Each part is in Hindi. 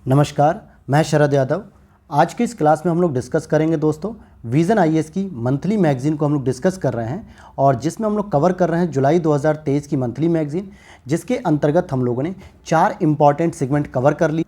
नमस्कार, मैं शरद यादव। आज की इस क्लास में हम लोग डिस्कस करेंगे दोस्तों विज़न आईएएस की मंथली मैगज़ीन को हम लोग डिस्कस कर रहे हैं और जिसमें हम लोग कवर कर रहे हैं जुलाई 2023 की मंथली मैगज़ीन, जिसके अंतर्गत हम लोगों ने 4 इम्पॉर्टेंट सेगमेंट कवर कर लिए।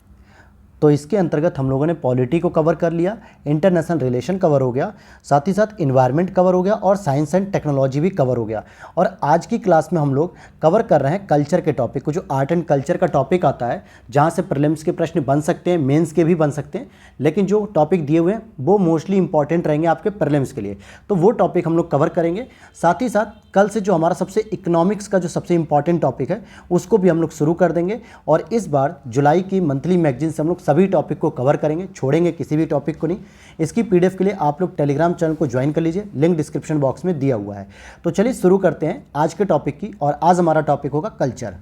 तो इसके अंतर्गत हम लोगों ने पॉलिटी को कवर कर लिया, इंटरनेशनल रिलेशन कवर हो गया, साथ ही साथ इन्वायरमेंट कवर हो गया और साइंस एंड टेक्नोलॉजी भी कवर हो गया। और आज की क्लास में हम लोग कवर कर रहे हैं कल्चर के टॉपिक को, जो आर्ट एंड कल्चर का टॉपिक आता है, जहाँ से प्रीलिम्स के प्रश्न बन सकते हैं, मेंस के भी बन सकते हैं, लेकिन जो टॉपिक दिए हुए हैं वो मोस्टली इंपॉर्टेंट रहेंगे आपके प्रीलिम्स के लिए। तो वो टॉपिक हम लोग कवर करेंगे। साथ ही साथ कल से जो हमारा सबसे इकोनॉमिक्स का जो सबसे इंपॉर्टेंट टॉपिक है उसको भी हम लोग शुरू कर देंगे। और इस बार जुलाई की मंथली मैगजीन से हम लोग सभी टॉपिक को कवर करेंगे, छोड़ेंगे किसी भी टॉपिक को नहीं। इसकी पीडीएफ के लिए आप लोग टेलीग्राम चैनल को ज्वाइन कर लीजिए, लिंक डिस्क्रिप्शन बॉक्स में दिया हुआ है। तो चलिए शुरू करते हैं आज के टॉपिक की। और आज हमारा टॉपिक होगा कल्चर।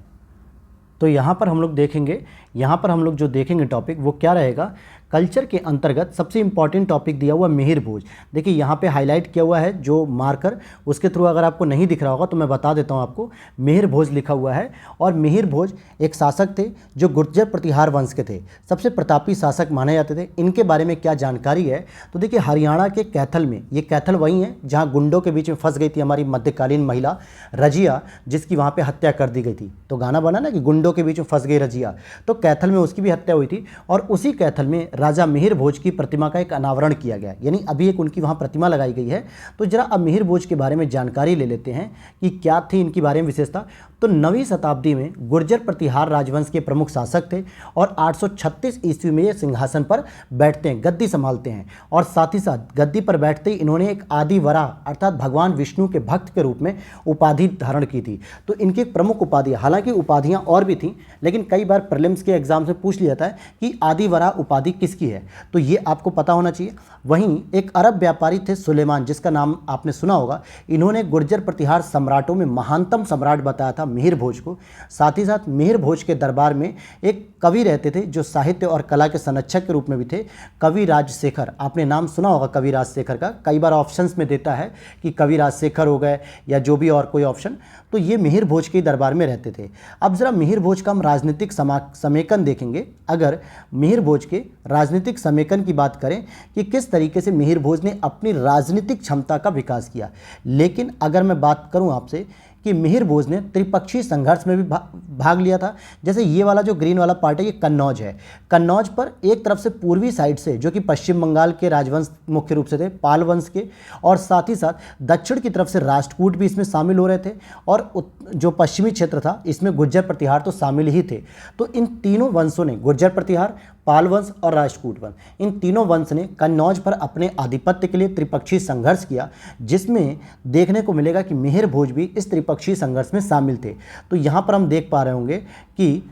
तो यहाँ पर हम लोग जो देखेंगे टॉपिक वो क्या रहेगा, कल्चर के अंतर्गत सबसे इंपॉर्टेंट टॉपिक दिया हुआ मिहिर भोज। देखिए यहाँ पे हाईलाइट किया हुआ है जो मार्कर, उसके थ्रू अगर आपको नहीं दिख रहा होगा तो मैं बता देता हूँ आपको। मिहिर भोज लिखा हुआ है। और मिहिर भोज एक शासक थे जो गुर्जर प्रतिहार वंश के थे, सबसे प्रतापी शासक माने जाते थे। इनके बारे में क्या जानकारी है तो देखिए, हरियाणा के कैथल में, ये कैथल वही है जहाँ गुंडों के बीच में फंस गई थी हमारी मध्यकालीन महिला रजिया, जिसकी वहाँ पर हत्या कर दी गई थी। तो गाना बना ना कि गुंडों के बीच में फंस गई रजिया, तो कैथल में उसकी भी हत्या हुई थी। और उसी कैथल में राजा मिहिर भोज की प्रतिमा का एक अनावरण किया गया, यानी अभी एक उनकी वहाँ प्रतिमा लगाई गई है। तो जरा अब मिहिर भोज के बारे में जानकारी ले लेते हैं कि क्या थी इनके बारे में विशेषता। तो 9वीं शताब्दी में गुर्जर प्रतिहार राजवंश के प्रमुख शासक थे और 836 ईस्वी में ये सिंहासन पर बैठते हैं, गद्दी संभालते हैं। और साथ ही साथ गद्दी पर बैठते ही इन्होंने एक आदि वराह अर्थात भगवान विष्णु के भक्त के रूप में उपाधि धारण की थी। तो इनकी एक प्रमुख उपाधि, हालांकि उपाधियां और भी थीं, लेकिन कई बार प्रीलिम्स के एग्जाम से पूछ लिया जाता है कि आदि वराह उपाधि किसकी है, तो ये आपको पता होना चाहिए। वहीं एक अरब व्यापारी थे सुलेमान, जिसका नाम आपने सुना होगा। इन्होंने गुर्जर प्रतिहार सम्राटों में महानतम सम्राट बताया था मिहिर भोज को। साथ ही साथ मिहिर भोज के दरबार में एक कवि रहते थे जो साहित्य और कला के संरक्षक के रूप में भी थे, कवि राजशेखर। आपने नाम सुना होगा कवि राजशेखर का, कई बार ऑप्शंस में देता है कि कवि राजशेखर हो गए या जो भी और कोई ऑप्शन। तो ये मिहिर भोज के दरबार में रहते थे। अब जरा मिहिर भोज का हम राजनीतिक समेकन देखेंगे। अगर मिहिर भोज के राजनीतिक समेकन की बात करें कि किस तरीके से मिहिर भोज ने अपनी राजनीतिक क्षमता का विकास किया, लेकिन अगर मैं बात करूं आपसे कि मिहिर भोज ने त्रिपक्षीय संघर्ष में भी भाग लिया था। जैसे ये वाला जो ग्रीन वाला पार्ट है ये कन्नौज है। कन्नौज पर एक तरफ से पूर्वी साइड से, जो कि पश्चिम बंगाल के राजवंश मुख्य रूप से थे, पाल वंश के, और साथ ही साथ दक्षिण की तरफ से राष्ट्रकूट भी इसमें शामिल हो रहे थे। और जो पश्चिमी क्षेत्र था इसमें गुर्जर प्रतिहार तो शामिल ही थे। तो इन तीनों वंशों ने, गुर्जर प्रतिहार, पाल वंश और राष्ट्रकूट वंश, इन तीनों वंश ने कन्नौज पर अपने आधिपत्य के लिए त्रिपक्षीय संघर्ष किया, जिसमें देखने को मिलेगा कि मिहिर भोज भी इस त्रिपक्षीय संघर्ष में शामिल थे। तो यहाँ पर हम देख पा रहे होंगे कि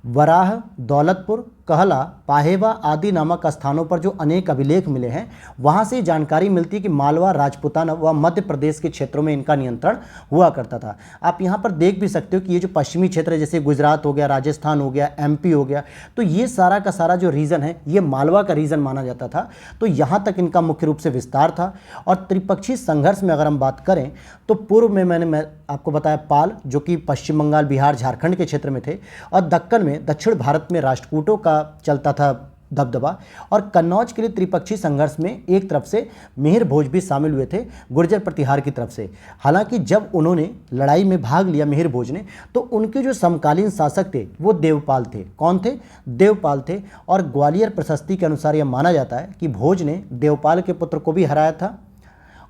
वराह, दौलतपुर, कहला, पाहेवा आदि नामक स्थानों पर जो अनेक अभिलेख मिले हैं, वहाँ से जानकारी मिलती है कि मालवा, राजपूताना व मध्य प्रदेश के क्षेत्रों में इनका नियंत्रण हुआ करता था। आप यहाँ पर देख भी सकते हो कि ये जो पश्चिमी क्षेत्र है, जैसे गुजरात हो गया, राजस्थान हो गया, एमपी हो गया, तो ये सारा का सारा जो रीजन है ये मालवा का रीजन माना जाता था। तो यहाँ तक इनका मुख्य रूप से विस्तार था। और त्रिपक्षीय संघर्ष में अगर हम बात करें तो पूर्व में मैं आपको बताया पाल, जो कि पश्चिम बंगाल, बिहार, झारखंड के क्षेत्र में थे, और दक्कन में, दक्षिण भारत में राष्ट्रकूटों का चलता था दबदबा। और कन्नौज के लिए त्रिपक्षीय संघर्ष में एक तरफ से मिहिर भोज भी शामिल हुए थे गुर्जर प्रतिहार की तरफ से। हालांकि जब उन्होंने लड़ाई में भाग लिया मिहिर भोज ने, तो उनके जो समकालीन शासक थे वो देवपाल थे। कौन थे? देवपाल थे। और ग्वालियर प्रशस्ति के अनुसार यह माना जाता है कि भोज ने देवपाल के पुत्र को भी हराया था।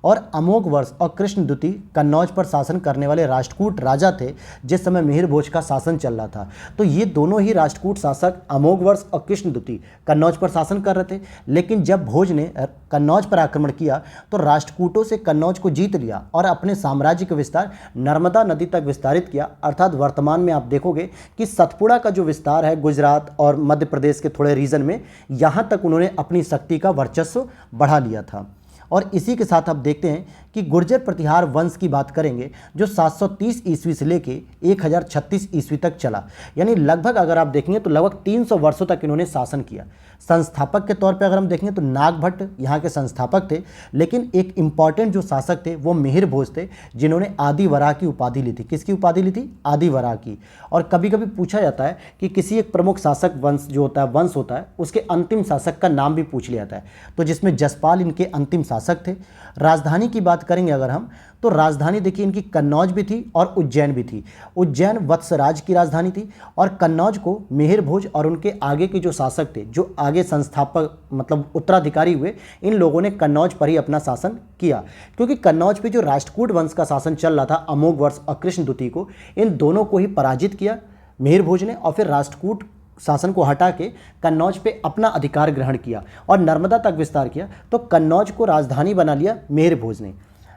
और अमोघ वर्ष और कृष्ण द्वितीय कन्नौज पर शासन करने वाले राष्ट्रकूट राजा थे जिस समय मिहिर भोज का शासन चल रहा था। तो ये दोनों ही राष्ट्रकूट शासक अमोघ वर्ष और कृष्ण द्वितीय कन्नौज पर शासन कर रहे थे। लेकिन जब भोज ने कन्नौज पर आक्रमण किया तो राष्ट्रकूटों से कन्नौज को जीत लिया और अपने साम्राज्य का विस्तार नर्मदा नदी तक विस्तारित किया। अर्थात वर्तमान में आप देखोगे कि सतपुड़ा का जो विस्तार है गुजरात और मध्य प्रदेश के थोड़े रीजन में, यहाँ तक उन्होंने अपनी शक्ति का वर्चस्व बढ़ा लिया था। और इसी के साथ आप देखते हैं कि गुर्जर प्रतिहार वंश की बात करेंगे जो 730 ईस्वी से लेके 1036 ईस्वी तक चला, यानी लगभग अगर आप देखेंगे तो लगभग 300 वर्षों तक इन्होंने शासन किया। संस्थापक के तौर पे अगर हम देखेंगे तो नागभट्ट यहाँ के संस्थापक थे, लेकिन एक इम्पॉर्टेंट जो शासक थे वो मिहिर भोज थे, जिन्होंने आदिवराह की उपाधि ली थी। किसकी उपाधि ली थी? आदिवराह की। और कभी कभी पूछा जाता है कि किसी एक प्रमुख शासक वंश जो होता है, वंश होता है, उसके अंतिम शासक का नाम भी पूछ लिया जाता है, तो जिसमें जसपाल इनके अंतिम शासक थे। राजधानी की बात करेंगे अगर हम, तो राजधानी देखिए इनकी कन्नौज भी थी और उज्जैन भी थी। उज्जैन वत्सराज की राजधानी थी और कन्नौज को मिहिर भोज और उनके आगे के जो शासक थे, जो आगे संस्थापक मतलब उत्तराधिकारी हुए, इन लोगों ने कन्नौज पर ही अपना शासन किया, क्योंकि कन्नौज पे जो राष्ट्रकूट वंश का शासन चल रहा था अमोघ वर्ष और कृष्ण द्वितीय को, इन दोनों को ही पराजित किया मिहिर भोज ने, और फिर राष्ट्रकूट शासन को हटा के कन्नौज पे अपना अधिकार ग्रहण किया और नर्मदा तक विस्तार किया। तो कन्नौज को राजधानी बना लिया मिहिर भोज ने।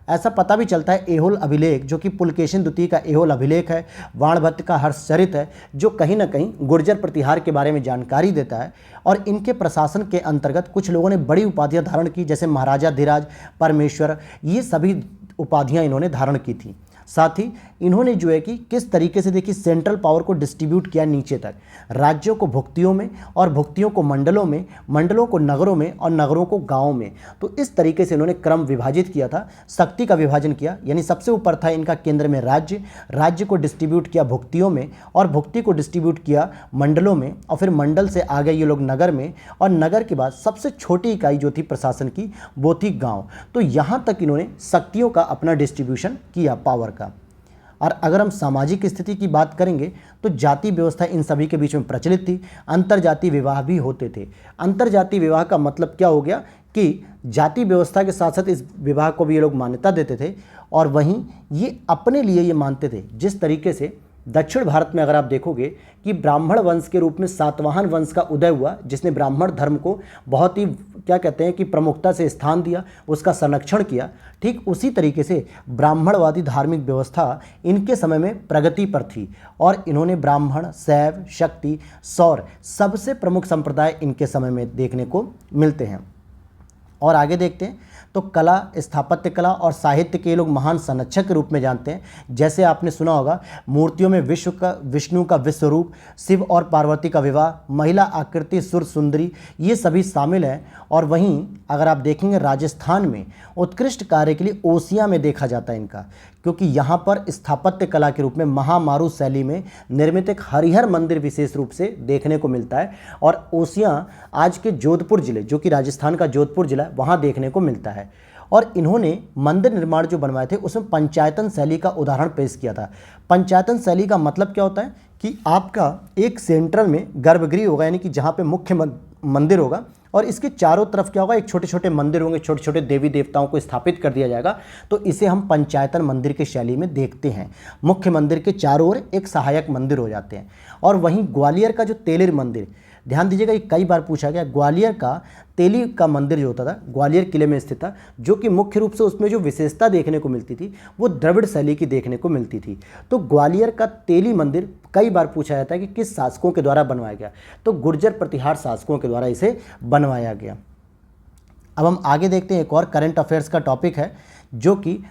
ऐसा पता भी चलता है एहोल अभिलेख, जो कि पुलकेशिन द्वितीय का एहोल अभिलेख है, वाणभट्ट का हर्षचरित है, जो कहीं ना कहीं गुर्जर प्रतिहार के बारे में जानकारी देता है। और इनके प्रशासन के अंतर्गत कुछ लोगों ने बड़ी उपाधियां धारण की, जैसे महाराजा धीराज, परमेश्वर, ये सभी उपाधियां इन्होंने धारण की थी। साथ ही इन्होंने जो है कि किस तरीके से देखिए सेंट्रल पावर को डिस्ट्रीब्यूट किया नीचे तक, राज्यों को भुक्तियों में और भुक्तियों को मंडलों में, मंडलों को नगरों में और नगरों को गांवों में। तो इस तरीके से इन्होंने क्रम विभाजित किया था, शक्ति का विभाजन किया, यानी सबसे ऊपर था इनका केंद्र में राज्य, राज्य को डिस्ट्रीब्यूट किया भुक्तियों में और भुक्ति को डिस्ट्रीब्यूट किया मंडलों में, और फिर मंडल से आ गए ये लोग नगर में, और नगर के बाद सबसे छोटी इकाई जो थी प्रशासन की वो थी गाँव। तो यहाँ तक इन्होंने शक्तियों का अपना डिस्ट्रीब्यूशन किया, पावर का। और अगर हम सामाजिक स्थिति की बात करेंगे तो जाति व्यवस्था इन सभी के बीच में प्रचलित थी। अंतरजातीय विवाह भी होते थे। अंतरजातीय विवाह का मतलब क्या हो गया कि जाति व्यवस्था के साथ साथ इस विवाह को भी ये लोग मान्यता देते थे, और वहीं ये अपने लिए ये मानते थे, जिस तरीके से दक्षिण भारत में अगर आप देखोगे कि ब्राह्मण वंश के रूप में सातवाहन वंश का उदय हुआ, जिसने ब्राह्मण धर्म को बहुत ही क्या कहते हैं कि प्रमुखता से स्थान दिया, उसका संरक्षण किया, ठीक उसी तरीके से ब्राह्मणवादी धार्मिक व्यवस्था इनके समय में प्रगति पर थी। और इन्होंने ब्राह्मण, शैव, शक्ति, सौर सबसे प्रमुख संप्रदाय इनके समय में देखने को मिलते हैं। और आगे देखते हैं तो कला, स्थापत्य कला और साहित्य के लोग महान संरक्षक के रूप में जानते हैं। जैसे आपने सुना होगा मूर्तियों में विष्णु का विश्व रूप, शिव और पार्वती का विवाह, महिला आकृति सुर सुंदरी, ये सभी शामिल हैं। और वहीं अगर आप देखेंगे राजस्थान में उत्कृष्ट कार्य के लिए ओसियां में देखा जाता है इनका, क्योंकि यहाँ पर स्थापत्य कला के रूप में महामारू शैली में निर्मित एक हरिहर मंदिर विशेष रूप से देखने को मिलता है। और ओसियां आज के जोधपुर जिले, जो कि राजस्थान का जोधपुर जिला है, वहाँ देखने को मिलता है। और इन्होंने मंदिर निर्माण जो बनवाए थे उसमें पंचायतन शैली का उदाहरण पेश किया था। पंचायतन शैली का मतलब क्या होता है कि आपका एक सेंट्रल में गर्भगृह होगा, यानी कि जहाँ पे मुख्य मंदिर होगा, और इसके चारों तरफ क्या होगा, एक छोटे छोटे मंदिर होंगे, छोटे छोटे देवी देवताओं को स्थापित कर दिया जाएगा। तो इसे हम पंचायतन मंदिर की शैली में देखते हैं। मुख्य मंदिर के चारों ओर एक सहायक मंदिर हो जाते हैं। और वहीं ग्वालियर का जो तेलिर मंदिर, ध्यान दीजिएगा, ये कई बार पूछा गया, ग्वालियर का तेली का मंदिर जो होता था ग्वालियर किले में स्थित था, जो कि मुख्य रूप से उसमें जो विशेषता देखने को मिलती थी वो द्रविड़ शैली की देखने को मिलती थी। तो ग्वालियर का तेली मंदिर कई बार पूछा जाता है कि किस शासकों के द्वारा बनवाया गया, तो गुर्जर प्रतिहार शासकों के द्वारा इसे बनवाया गया। अब हम आगे देखते हैं, एक और करंट अफेयर्स का टॉपिक है, जो कि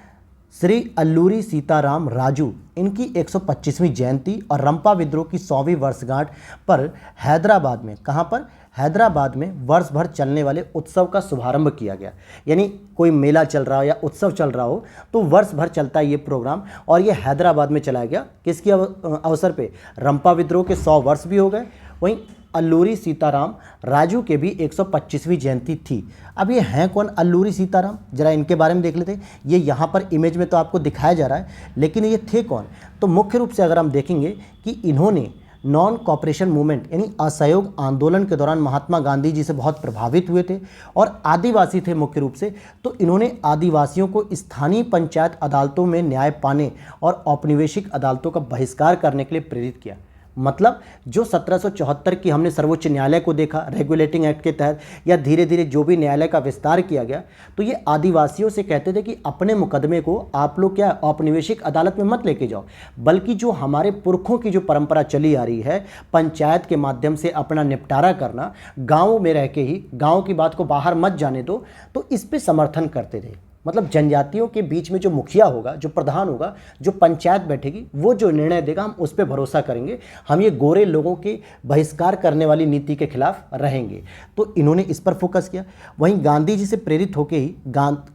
श्री अल्लूरी सीताराम राजू, इनकी 125वीं जयंती और रंपा विद्रोह की 100वीं वर्षगांठ पर हैदराबाद में, कहाँ पर, हैदराबाद में वर्ष भर चलने वाले उत्सव का शुभारंभ किया गया। यानी कोई मेला चल रहा हो या उत्सव चल रहा हो तो वर्ष भर चलता है ये प्रोग्राम, और ये हैदराबाद में चलाया गया। किसके अवसर पे, रंपा विद्रोह के 100 वर्ष भी हो गए, वहीं अल्लूरी सीताराम राजू के भी 125वीं जयंती थी। अब ये हैं कौन अल्लूरी सीताराम, जरा इनके बारे में देख लेते हैं। ये यहाँ पर इमेज में तो आपको दिखाया जा रहा है, लेकिन ये थे कौन, तो मुख्य रूप से अगर हम देखेंगे कि इन्होंने नॉन कॉपरेशन मूवमेंट यानी असहयोग आंदोलन के दौरान महात्मा गांधी जी से बहुत प्रभावित हुए थे और आदिवासी थे मुख्य रूप से। तो इन्होंने आदिवासियों को स्थानीय पंचायत अदालतों में न्याय पाने और औपनिवेशिक अदालतों का बहिष्कार करने के लिए प्रेरित किया। मतलब जो 1774 की हमने सर्वोच्च न्यायालय को देखा रेगुलेटिंग एक्ट के तहत, या धीरे धीरे जो भी न्यायालय का विस्तार किया गया, तो ये आदिवासियों से कहते थे कि अपने मुकदमे को आप लोग क्या औपनिवेशिक अदालत में मत लेके जाओ, बल्कि जो हमारे पुरखों की जो परंपरा चली आ रही है पंचायत के माध्यम से अपना निपटारा करना, गाँव में रह के ही, गाँव की बात को बाहर मत जाने दो, तो इस पर समर्थन करते थे। मतलब जनजातियों के बीच में जो मुखिया होगा, जो प्रधान होगा, जो पंचायत बैठेगी, वो जो निर्णय देगा हम उस पर भरोसा करेंगे, हम ये गोरे लोगों के बहिष्कार करने वाली नीति के खिलाफ रहेंगे। तो इन्होंने इस पर फोकस किया। वहीं गांधी जी से प्रेरित होकर ही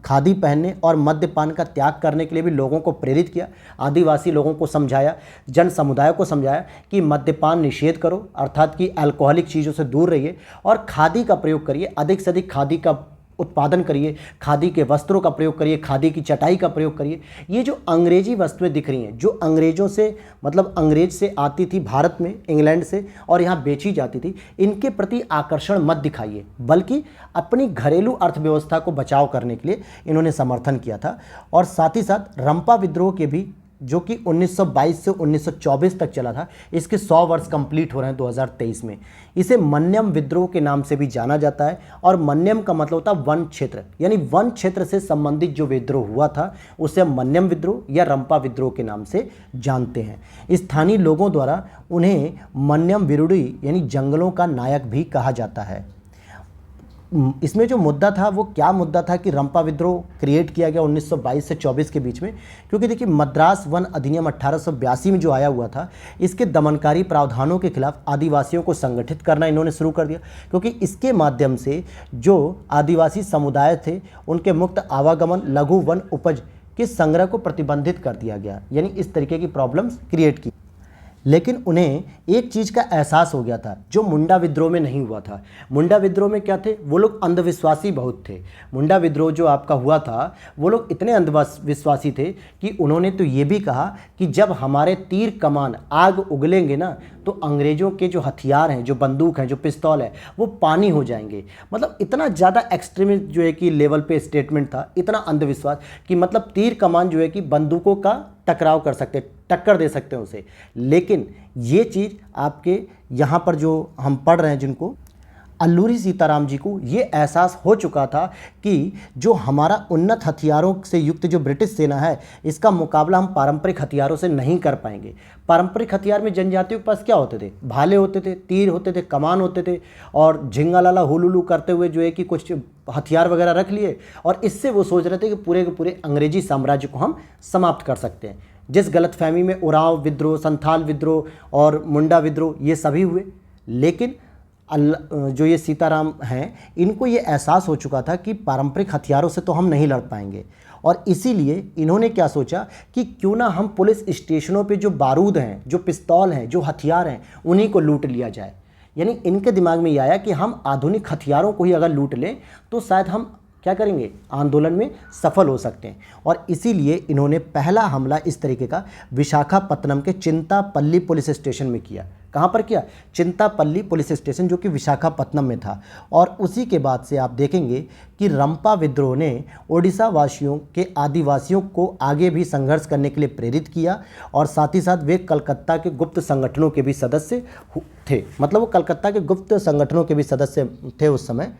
खादी पहनने और मद्यपान का त्याग करने के लिए भी लोगों को प्रेरित किया। आदिवासी लोगों को समझाया, जन समुदाय को समझाया कि मद्यपान निषेध करो, अर्थात कि अल्कोहलिक चीज़ों से दूर रहिए और खादी का प्रयोग करिए, अधिक से अधिक खादी का उत्पादन करिए, खादी के वस्त्रों का प्रयोग करिए, खादी की चटाई का प्रयोग करिए। ये जो अंग्रेजी वस्तुएं दिख रही हैं, जो अंग्रेज़ों से मतलब अंग्रेज से आती थी भारत में, इंग्लैंड से, और यहाँ बेची जाती थी, इनके प्रति आकर्षण मत दिखाइए, बल्कि अपनी घरेलू अर्थव्यवस्था को बचाव करने के लिए इन्होंने समर्थन किया था। और साथ ही साथ रंपा विद्रोह के भी, जो कि 1922 से 1924 तक चला था, इसके 100 वर्ष कंप्लीट हो रहे हैं 2023 में। इसे मन्यम विद्रोह के नाम से भी जाना जाता है। और मन्यम का मतलब होता है वन क्षेत्र, यानी वन क्षेत्र से संबंधित जो विद्रोह हुआ था उसे हम मन्यम विद्रोह या रंपा विद्रोह के नाम से जानते हैं। स्थानीय लोगों द्वारा उन्हें मन्यम विरुडी यानी जंगलों का नायक भी कहा जाता है। इसमें जो मुद्दा था वो क्या मुद्दा था कि रंपा विद्रोह क्रिएट किया गया 1922 से 24 के बीच में, क्योंकि देखिए मद्रास वन अधिनियम 1882 में जो आया हुआ था, इसके दमनकारी प्रावधानों के खिलाफ आदिवासियों को संगठित करना इन्होंने शुरू कर दिया, क्योंकि इसके माध्यम से जो आदिवासी समुदाय थे उनके मुक्त आवागमन, लघु वन उपज के संग्रह को प्रतिबंधित कर दिया गया, यानी इस तरीके की प्रॉब्लम्स क्रिएट की। लेकिन उन्हें एक चीज़ का एहसास हो गया था जो मुंडा विद्रोह में नहीं हुआ था। मुंडा विद्रोह में क्या थे, वो लोग अंधविश्वासी बहुत थे। मुंडा विद्रोह जो आपका हुआ था, वो लोग इतने अंधविश्वासी थे कि उन्होंने तो ये भी कहा कि जब हमारे तीर कमान आग उगलेंगे ना, तो अंग्रेज़ों के जो हथियार हैं, जो बंदूक हैं, जो पिस्तौल है, वो पानी हो जाएंगे। मतलब इतना ज़्यादा एक्सट्रीमिस्ट जो है कि लेवल पे स्टेटमेंट था, इतना अंधविश्वास कि मतलब तीर कमान जो है कि बंदूकों का टकराव कर सकते, टक्कर दे सकते हैं उसे। लेकिन ये चीज़ आपके यहाँ पर जो हम पढ़ रहे हैं, जिनको अल्लूरी सीताराम जी को ये एहसास हो चुका था कि जो हमारा उन्नत हथियारों से युक्त जो ब्रिटिश सेना है, इसका मुकाबला हम पारंपरिक हथियारों से नहीं कर पाएंगे। पारंपरिक हथियार में जनजातियों के पास क्या होते थे, भाले होते थे, तीर होते थे, कमान होते थे, और झिंगा लाला हुलुलू करते हुए जो है कि कुछ हथियार वगैरह रख लिए, और इससे वो सोच रहे थे कि पूरे के पूरे अंग्रेजी साम्राज्य को हम समाप्त कर सकते हैं। जिस गलतफहमी में उरांव विद्रोह, संथाल विद्रोह और मुंडा विद्रोह ये सभी हुए। लेकिन जो ये सीताराम हैं, इनको ये एहसास हो चुका था कि पारंपरिक हथियारों से तो हम नहीं लड़ पाएंगे, और इसीलिए इन्होंने क्या सोचा कि क्यों ना हम पुलिस स्टेशनों पे जो बारूद हैं, जो पिस्तौल हैं, जो हथियार हैं, उन्हीं को लूट लिया जाए। यानी इनके दिमाग में ये आया कि हम आधुनिक हथियारों को ही अगर लूट लें तो शायद हम क्या करेंगे, आंदोलन में सफल हो सकते हैं। और इसीलिए इन्होंने पहला हमला इस तरीके का विशाखापत्तनम के चिंतापल्ली पुलिस स्टेशन में किया। कहाँ पर किया, चिंतापल्ली पुलिस स्टेशन, जो कि विशाखापत्तनम में था। और उसी के बाद से आप देखेंगे कि रंपा विद्रोह ने ओडिशा वासियों के आदिवासियों को आगे भी संघर्ष करने के लिए प्रेरित किया, और साथ ही साथ वे कलकत्ता के गुप्त संगठनों के भी सदस्य थे। मतलब वो कलकत्ता के गुप्त संगठनों के भी सदस्य थे उस समय।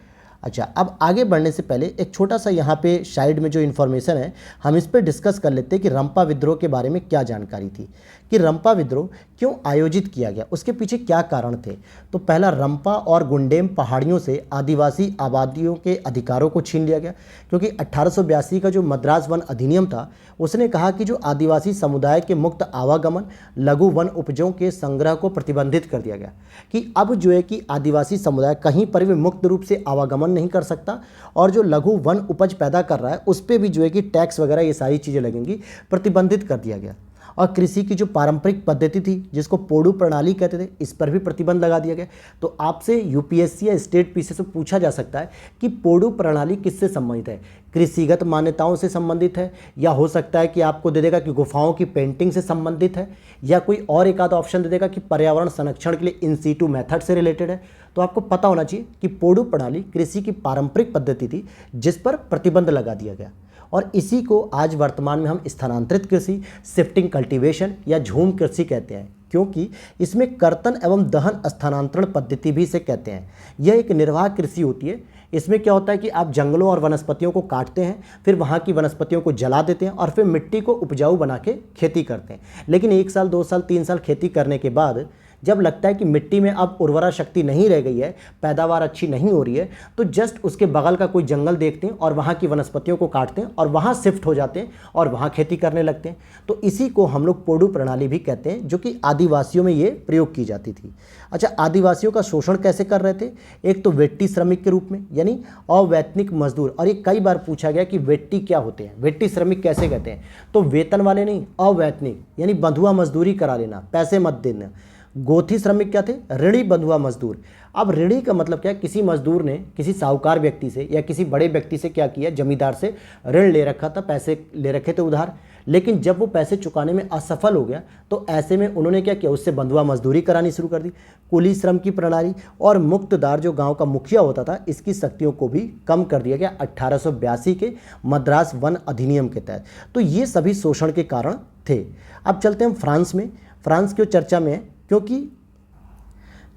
अच्छा, अब आगे बढ़ने से पहले एक छोटा सा यहाँ पे साइड में जो इन्फॉर्मेशन है, हम इस पर डिस्कस कर लेते हैं कि रंपा विद्रोह के बारे में क्या जानकारी थी, कि रंपा विद्रोह क्यों आयोजित किया गया, उसके पीछे क्या कारण थे। तो पहला, रंपा और गुंडेम पहाड़ियों से आदिवासी आबादियों के अधिकारों को छीन लिया गया, क्योंकि 1882 का जो मद्रास वन अधिनियम था, उसने कहा कि जो आदिवासी समुदाय के मुक्त आवागमन, लघु वन उपजों के संग्रह को प्रतिबंधित कर दिया गया, कि अब जो है कि आदिवासी समुदाय कहीं पर भी मुक्त रूप से आवागमन नहीं कर सकता, और जो लघु वन उपज पैदा कर रहा है उस पर भी जो है कि टैक्स वगैरह ये सारी चीज़ें लगेंगी, प्रतिबंधित कर दिया गया। और कृषि की जो पारंपरिक पद्धति थी, जिसको पोडू प्रणाली कहते थे, इस पर भी प्रतिबंध लगा दिया गया। तो आपसे यूपीएससी या स्टेट पीसी से पूछा जा सकता है कि पोडू प्रणाली किससे संबंधित है, कृषिगत मान्यताओं से संबंधित है, या हो सकता है कि आपको दे देगा कि गुफाओं की पेंटिंग से संबंधित है, या कोई और एक आध ऑप्शन दे देगा कि पर्यावरण संरक्षण के लिए इन सीटू मेथड से रिलेटेड है। तो आपको पता होना चाहिए कि पोडू प्रणाली कृषि की पारंपरिक पद्धति थी जिस पर प्रतिबंध लगा दिया गया, और इसी को आज वर्तमान में हम स्थानांतरित कृषि, शिफ्टिंग कल्टीवेशन या झूम कृषि कहते हैं, क्योंकि इसमें कर्तन एवं दहन स्थानांतरण पद्धति भी इसे कहते हैं। यह एक निर्वाह कृषि होती है। इसमें क्या होता है कि आप जंगलों और वनस्पतियों को काटते हैं, फिर वहाँ की वनस्पतियों को जला देते हैं, और फिर मिट्टी को उपजाऊ बना के खेती करते हैं। लेकिन 1 साल, 2 साल, 3 साल खेती करने के बाद जब लगता है कि मिट्टी में अब उर्वरा शक्ति नहीं रह गई है, पैदावार अच्छी नहीं हो रही है, तो जस्ट उसके बगल का कोई जंगल देखते हैं और वहाँ की वनस्पतियों को काटते हैं और वहाँ शिफ्ट हो जाते हैं और वहाँ खेती करने लगते हैं। तो इसी को हम लोग पोडू प्रणाली भी कहते हैं, जो कि आदिवासियों में ये प्रयोग की जाती थी। अच्छा, आदिवासियों का शोषण कैसे कर रहे थे? एक तो वेट्टी श्रमिक के रूप में, यानी अवैतनिक मजदूर। और ये कई बार पूछा गया कि वेट्टी क्या होते हैं, वेट्टी श्रमिक कैसे कहते हैं? तो वेतन वाले नहीं, अवैतनिक, यानी बंधुआ मजदूरी करा लेना, पैसे मत देना। गोथी श्रमिक क्या थे? ऋणी बंधुआ मजदूर। अब ऋणी का मतलब क्या है? किसी मजदूर ने किसी साहूकार व्यक्ति से या किसी बड़े व्यक्ति से क्या किया, जमींदार से ऋण ले रखा था, पैसे ले रखे थे उधार, लेकिन जब वो पैसे चुकाने में असफल हो गया तो ऐसे में उन्होंने क्या किया, उससे बंधुआ मजदूरी करानी शुरू कर दी। कुली श्रम की प्रणाली और मुक्तदार जो गांव का मुखिया होता था, इसकी शक्तियों को भी कम कर दिया गया 1882 के मद्रास वन अधिनियम के तहत। तो ये सभी शोषण के कारण थे। अब चलते हैं फ्रांस में। फ्रांस की चर्चा में है, क्योंकि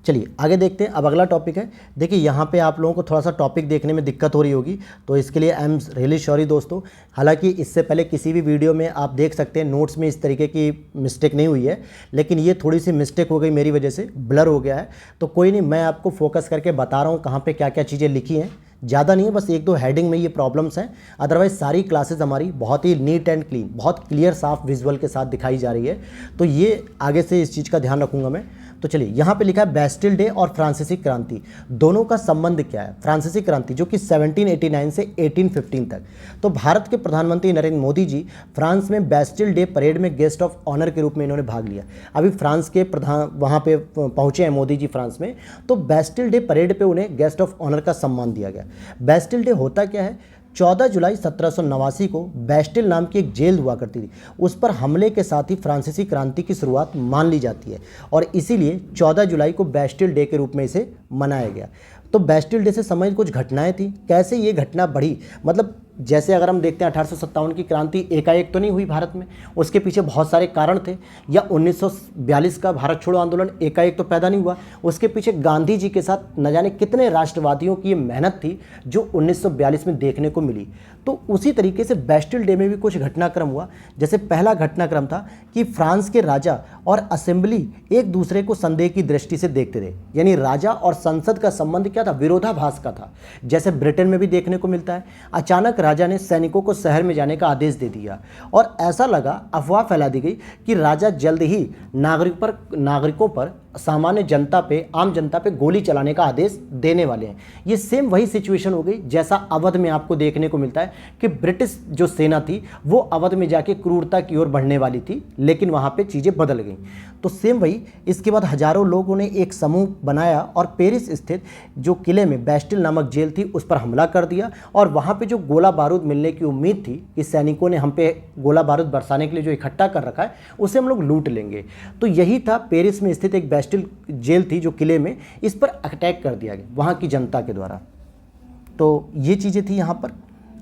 चलिए आगे देखते हैं। अब अगला टॉपिक है, देखिए यहाँ पे आप लोगों को थोड़ा सा टॉपिक देखने में दिक्कत हो रही होगी, तो इसके लिए आई एम रियली सॉरी दोस्तों। हालांकि इससे पहले किसी भी वीडियो में आप देख सकते हैं नोट्स में इस तरीके की मिस्टेक नहीं हुई है, लेकिन ये थोड़ी सी मिस्टेक हो गई मेरी वजह से, ब्लर हो गया है। तो कोई नहीं, मैं आपको फोकस करके बता रहा हूँ कहाँ पर क्या क्या चीज़ें लिखी हैं। ज़्यादा नहीं है, बस एक दो हेडिंग में ये प्रॉब्लम्स हैं। अदरवाइज सारी क्लासेस हमारी बहुत ही नीट एंड क्लीन, बहुत क्लियर साफ विजुअल के साथ दिखाई जा रही है। तो ये आगे से इस चीज़ का ध्यान रखूँगा मैं। तो चलिए यहाँ पे लिखा है बैस्टिल डे और फ्रांसीसी क्रांति, दोनों का संबंध क्या है? फ्रांसीसी क्रांति जो कि 1789 से 1815 तक। तो भारत के प्रधानमंत्री नरेंद्र मोदी जी फ्रांस में बैस्टिल डे परेड में गेस्ट ऑफ ऑनर के रूप में इन्होंने भाग लिया। अभी फ्रांस के प्रधान वहाँ पे पहुँचे हैं मोदी जी फ्रांस में, तो बैस्टिल डे परेड पे उन्हें गेस्ट ऑफ ऑनर का सम्मान दिया गया। बैस्टिल डे होता क्या है? 14 जुलाई 1789 को बैस्टिल नाम की एक जेल हुआ करती थी, उस पर हमले के साथ ही फ्रांसीसी क्रांति की शुरुआत मान ली जाती है और इसीलिए 14 जुलाई को बैस्टिल डे के रूप में इसे मनाया गया। तो बैस्टिल डे से संबंधित कुछ घटनाएं थी। कैसे ये घटना बढ़ी? मतलब जैसे अगर हम देखते हैं 1857 की क्रांति एकाएक तो नहीं हुई भारत में, उसके पीछे बहुत सारे कारण थे। या 1942 का भारत छोड़ो आंदोलन एकाएक तो पैदा नहीं हुआ, उसके पीछे गांधी जी के साथ न जाने कितने राष्ट्रवादियों की ये मेहनत थी जो 1942 में देखने को मिली। तो उसी तरीके से बैस्टिल डे में भी कुछ घटनाक्रम हुआ। जैसे पहला घटनाक्रम था कि फ्रांस के राजा और असेंबली एक दूसरे को संदेह की दृष्टि से देखते थे, यानी राजा और संसद का संबंध क्या था? विरोधाभास का था, जैसे ब्रिटेन में भी देखने को मिलता है। अचानक राजा ने सैनिकों को शहर में जाने का आदेश दे दिया और ऐसा लगा, अफवाह फैला दी गई कि राजा जल्द ही नागरिकों पर, सामान्य जनता पे, आम जनता पे गोली चलाने का आदेश देने वाले हैं। ये सेम वही सिचुएशन हो गई जैसा अवध में आपको देखने को मिलता है कि ब्रिटिश जो सेना थी वो अवध में जाके क्रूरता की ओर बढ़ने वाली थी, लेकिन वहाँ पे चीज़ें बदल गई। तो सेम वही, इसके बाद हजारों लोगों ने एक समूह बनाया और पेरिस स्थित जो किले में बैस्टिल नामक जेल थी उस पर हमला कर दिया और वहाँ पे जो गोला बारूद मिलने की उम्मीद थी कि सैनिकों ने हम पे गोला बारूद बरसाने के लिए जो इकट्ठा कर रखा है उसे हम लोग लूट लेंगे। तो यही था, पेरिस में स्थित एक बैस्टिल जेल थी जो किले में, इस पर अटैक कर दिया गया वहाँ की जनता के द्वारा। तो ये चीज़ें थी यहाँ पर।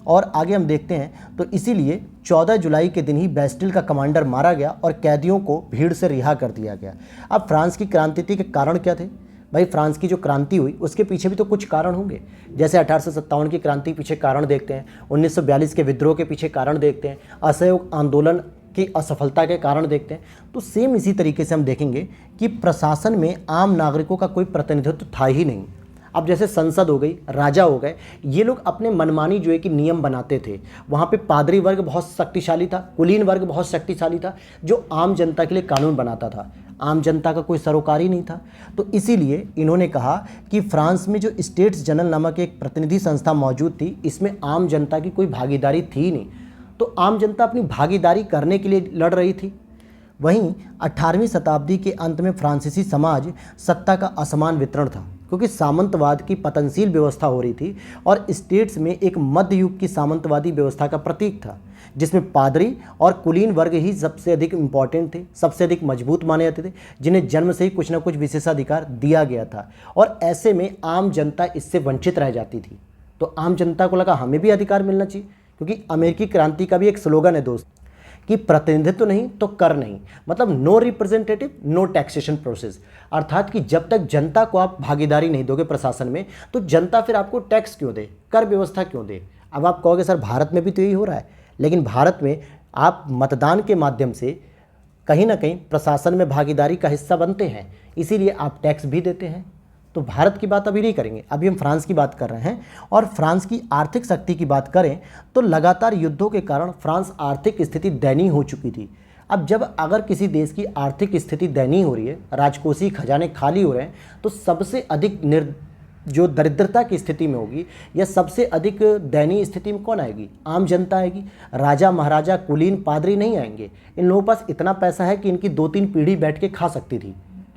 और आगे हम देखते हैं, तो इसीलिए 14 जुलाई के दिन ही बैस्टिल का कमांडर मारा गया और कैदियों को भीड़ से रिहा कर दिया गया। अब फ्रांस की क्रांति के कारण क्या थे? भाई फ्रांस की जो क्रांति हुई उसके पीछे भी तो कुछ कारण होंगे। जैसे 1857 की क्रांति के पीछे कारण देखते हैं, 1942 के विद्रोह के पीछे कारण देखते हैं, असहयोग आंदोलन की असफलता के कारण देखते हैं। तो सेम इसी तरीके से हम देखेंगे कि प्रशासन में आम नागरिकों का कोई प्रतिनिधित्व था ही नहीं। अब जैसे संसद हो गई, राजा हो गए, ये लोग अपने मनमानी जो है कि नियम बनाते थे। वहाँ पे पादरी वर्ग बहुत शक्तिशाली था, कुलीन वर्ग बहुत शक्तिशाली था, जो आम जनता के लिए कानून बनाता था। आम जनता का कोई सरोकारी नहीं था। तो इसीलिए इन्होंने कहा कि फ्रांस में जो स्टेट्स जनरल नामक एक प्रतिनिधि संस्था मौजूद थी, इसमें आम जनता की कोई भागीदारी थी नहीं। तो आम जनता अपनी भागीदारी करने के लिए लड़ रही थी। वहीं 18वीं शताब्दी के अंत में फ्रांसीसी समाज सत्ता का असमान वितरण था, क्योंकि सामंतवाद की पतनशील व्यवस्था हो रही थी और स्टेट्स में एक मध्य युग की सामंतवादी व्यवस्था का प्रतीक था, जिसमें पादरी और कुलीन वर्ग ही सबसे अधिक इम्पॉर्टेंट थे, सबसे अधिक मजबूत माने जाते थे, जिन्हें जन्म से ही कुछ ना कुछ विशेषाधिकार दिया गया था। और ऐसे में आम जनता इससे वंचित रह जाती थी। तो आम जनता को लगा हमें भी अधिकार मिलना चाहिए, क्योंकि अमेरिकी क्रांति का भी एक स्लोगन है दोस्त कि प्रतिनिधित्व नहीं तो कर नहीं, मतलब no representative no taxation process. अर्थात कि जब तक जनता को आप भागीदारी नहीं दोगे प्रशासन में, तो जनता फिर आपको टैक्स क्यों दे, कर व्यवस्था क्यों दे। अब आप कहोगे सर भारत में भी तो यही हो रहा है, लेकिन भारत में आप मतदान के माध्यम से कहीं ना कहीं प्रशासन में भागीदारी का हिस्सा बनते हैं, इसीलिए आप टैक्स भी देते हैं। तो भारत की बात अभी नहीं करेंगे, अभी हम फ्रांस की बात कर रहे हैं। और फ्रांस की आर्थिक शक्ति की बात करें तो लगातार युद्धों के कारण फ्रांस आर्थिक स्थिति दयनीय हो चुकी थी। अब जब अगर किसी देश की आर्थिक स्थिति दयनीय हो रही है, राजकोषीय खजाने खाली हो रहे हैं, तो सबसे अधिक जो दरिद्रता की स्थिति में होगी या सबसे अधिक दयनीय स्थिति में कौन आएगी? आम जनता आएगी। राजा महाराजा कुलीन पादरी नहीं आएंगे। इन लोगों के पास इतना पैसा है कि इनकी 2-3 पीढ़ी बैठ के खा सकती थी।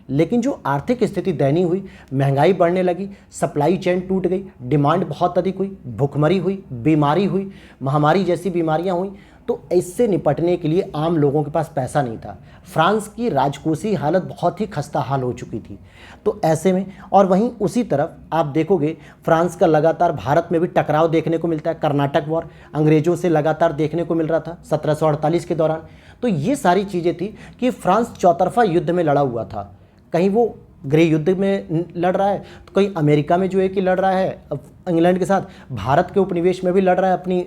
लेकिन जो आर्थिक स्थिति दयनीय हुई, महंगाई बढ़ने लगी, सप्लाई चेन टूट गई, डिमांड बहुत अधिक हुई, भुखमरी हुई, बीमारी हुई, महामारी जैसी बीमारियां हुई, तो इससे निपटने के लिए आम लोगों के पास पैसा नहीं था। फ्रांस की राजकोषीय हालत बहुत ही खस्ता हाल हो चुकी थी। तो ऐसे में, और वहीं उसी तरफ आप देखोगे फ्रांस का लगातार भारत में भी टकराव देखने को मिलता है। कर्नाटक वॉर अंग्रेजों से लगातार देखने को मिल रहा था 1748 के दौरान। तो ये सारी चीज़ें थी कि फ्रांस चौतरफा युद्ध में लड़ा हुआ था। कहीं वो गृह युद्ध में लड़ रहा है, तो कहीं अमेरिका में जो है कि लड़ रहा है इंग्लैंड के साथ, भारत के उपनिवेश में भी लड़ रहा है अपनी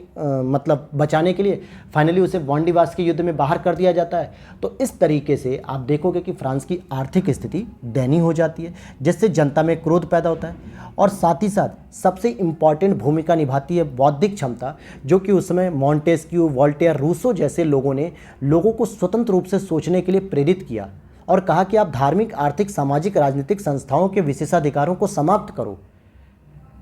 मतलब बचाने के लिए। फाइनली उसे वांडीवास के युद्ध में बाहर कर दिया जाता है। तो इस तरीके से आप देखोगे कि फ्रांस की आर्थिक स्थिति दयनीय हो जाती है, जिससे जनता में क्रोध पैदा होता है। और साथ ही साथ सबसे इम्पॉर्टेंट भूमिका निभाती है बौद्धिक क्षमता, जो कि उस समय मॉन्टेस्क्यू, वोल्टेयर, रूसो जैसे लोगों ने लोगों को स्वतंत्र रूप से सोचने के लिए प्रेरित किया और कहा कि आप धार्मिक, आर्थिक, सामाजिक, राजनीतिक संस्थाओं के विशेषाधिकारों को समाप्त करो।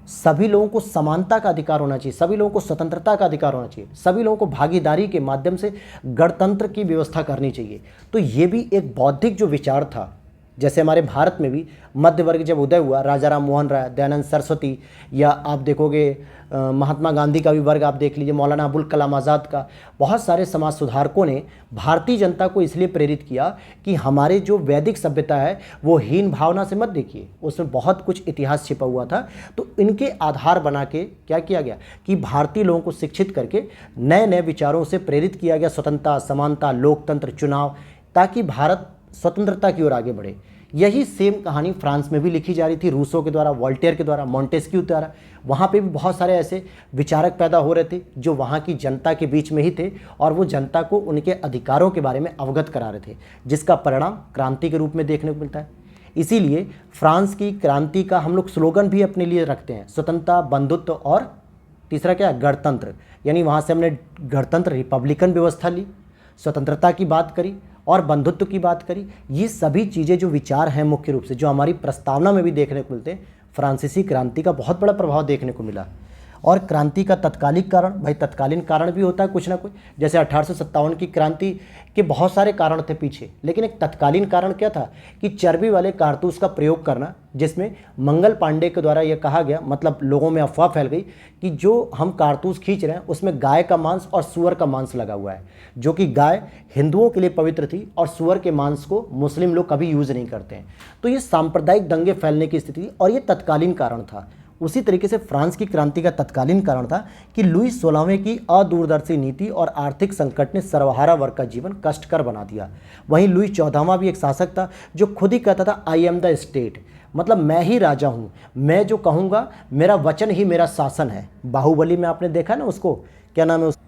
सभी लोगों को समानता का अधिकार होना चाहिए, सभी लोगों को स्वतंत्रता का अधिकार होना चाहिए, सभी लोगों को भागीदारी के माध्यम से गणतंत्र की व्यवस्था करनी चाहिए। तो ये भी एक बौद्धिक जो विचार था, जैसे हमारे भारत में भी मध्य वर्ग जब उदय हुआ, राजा राम मोहन राय, दयानंद सरस्वती, या आप देखोगे महात्मा गांधी का भी वर्ग आप देख लीजिए, मौलाना अबुल कलाम आज़ाद का, बहुत सारे समाज सुधारकों ने भारतीय जनता को इसलिए प्रेरित किया कि हमारे जो वैदिक सभ्यता है वो हीन भावना से मत देखिए, उसमें बहुत कुछ इतिहास छिपा हुआ था। तो इनके आधार बना के क्या किया गया कि भारतीय लोगों को शिक्षित करके नए नए विचारों से प्रेरित किया गया, स्वतंत्रता, समानता, लोकतंत्र, चुनाव, ताकि भारत स्वतंत्रता की ओर आगे बढ़े। यही सेम कहानी फ्रांस में भी लिखी जा रही थी, रूसो के द्वारा, वोल्टेयर के द्वारा, मॉन्टेस्क्यू के द्वारा। वहाँ पे भी बहुत सारे ऐसे विचारक पैदा हो रहे थे जो वहाँ की जनता के बीच में ही थे और वो जनता को उनके अधिकारों के बारे में अवगत करा रहे थे, जिसका परिणाम क्रांति के रूप में देखने को मिलता है। इसीलिए फ्रांस की क्रांति का हम लोग स्लोगन भी अपने लिए रखते हैं, स्वतंत्रता, बंधुत्व और तीसरा क्या है, गणतंत्र। यानी वहाँ से हमने गणतंत्र, रिपब्लिकन व्यवस्था ली, स्वतंत्रता की बात करी और बंधुत्व की बात करी। ये सभी चीज़ें जो विचार हैं मुख्य रूप से जो हमारी प्रस्तावना में भी देखने को मिलते हैं, फ्रांसीसी क्रांति का बहुत बड़ा प्रभाव देखने को मिला। और क्रांति का तत्कालिक कारण, भाई तत्कालीन कारण भी होता है कुछ ना कुछ, जैसे 1857 की क्रांति के बहुत सारे कारण थे पीछे, लेकिन एक तत्कालीन कारण क्या था कि चर्बी वाले कारतूस का प्रयोग करना, जिसमें मंगल पांडे के द्वारा यह कहा गया, मतलब लोगों में अफवाह फैल गई कि जो हम कारतूस खींच रहे हैं उसमें गाय का मांस और सूअर का मांस लगा हुआ है, जो कि गाय हिंदुओं के लिए पवित्र थी और सूअर के मांस को मुस्लिम लोग कभी यूज़ नहीं करते हैं। तो ये सांप्रदायिक दंगे फैलने की स्थिति और ये तत्कालीन कारण था। उसी तरीके से फ्रांस की क्रांति का तत्कालीन कारण था कि लुई 16वें की अदूरदर्शी नीति और आर्थिक संकट ने सर्वहारा वर्ग का जीवन कष्टकर बना दिया। वहीं लुई 14वां भी एक शासक था जो खुद ही कहता था आई एम द स्टेट, मतलब मैं ही राजा हूँ, मैं जो कहूँगा, मेरा वचन ही मेरा शासन है। बाहुबली में आपने देखा ना उसको, क्या नाम है उस,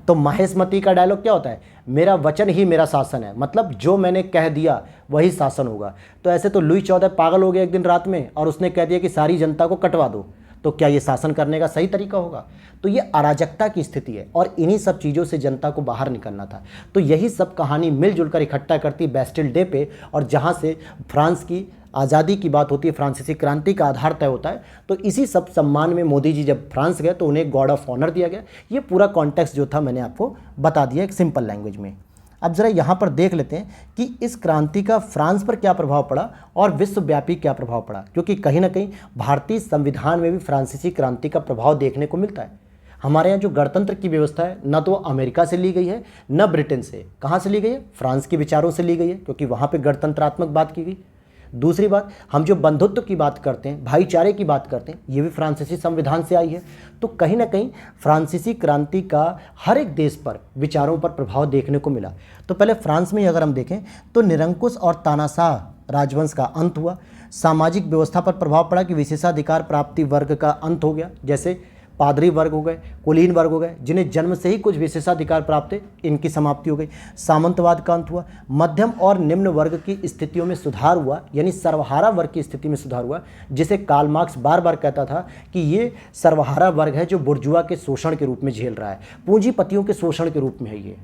तो महेशमती का डायलॉग क्या होता है, मेरा वचन ही मेरा शासन है, मतलब जो मैंने कह दिया वही शासन होगा। तो ऐसे तो लुई 14 पागल हो गया एक दिन रात में और उसने कह दिया कि सारी जनता को कटवा दो, तो क्या ये शासन करने का सही तरीका होगा? तो ये अराजकता की स्थिति है और इन्हीं सब चीज़ों से जनता को बाहर निकलना था। तो यही सब कहानी मिलजुल कर इकट्ठा करती बेस्टिल डे पे, और जहाँ से फ्रांस की आज़ादी की बात होती है, फ्रांसीसी क्रांति का आधार तय होता है। तो इसी सब सम्मान में मोदी जी जब फ्रांस गए तो उन्हें गॉड ऑफ ऑनर दिया गया। ये पूरा कॉन्टेक्स्ट जो था मैंने आपको बता दिया एक सिंपल लैंग्वेज में। अब ज़रा यहाँ पर देख लेते हैं कि इस क्रांति का फ्रांस पर क्या प्रभाव पड़ा और विश्वव्यापी क्या प्रभाव पड़ा, क्योंकि कहीं ना कहीं भारतीय संविधान में भी फ्रांसीसी क्रांति का प्रभाव देखने को मिलता है। हमारे यहाँ जो गणतंत्र की व्यवस्था है न तो अमेरिका से ली गई है न ब्रिटेन से, कहाँ से ली गई है? फ्रांस के विचारों से ली गई है, क्योंकि वहाँ पर गणतंत्रात्मक बात की गई। दूसरी बात, हम जो बंधुत्व की बात करते हैं, भाईचारे की बात करते हैं, ये भी फ्रांसीसी संविधान से आई है। तो कहीं ना कहीं फ्रांसीसी क्रांति का हर एक देश पर विचारों पर प्रभाव देखने को मिला। तो पहले फ्रांस में अगर हम देखें तो निरंकुश और तानाशाह राजवंश का अंत हुआ। सामाजिक व्यवस्था पर प्रभाव पड़ा कि विशेषाधिकार प्राप्ति वर्ग का अंत हो गया। जैसे पादरी वर्ग हो गए, कुलीन वर्ग हो गए, जिन्हें जन्म से ही कुछ विशेषाधिकार प्राप्त थे, इनकी समाप्ति हो गई। सामंतवाद का अंत हुआ। मध्यम और निम्न वर्ग की स्थितियों में सुधार हुआ, यानी सर्वहारा वर्ग की स्थिति में सुधार हुआ, जिसे कार्ल मार्क्स बार बार कहता था कि ये सर्वहारा वर्ग है जो बुर्जुआ के शोषण के रूप में झेल रहा है, पूंजीपतियों के शोषण के रूप में है ये।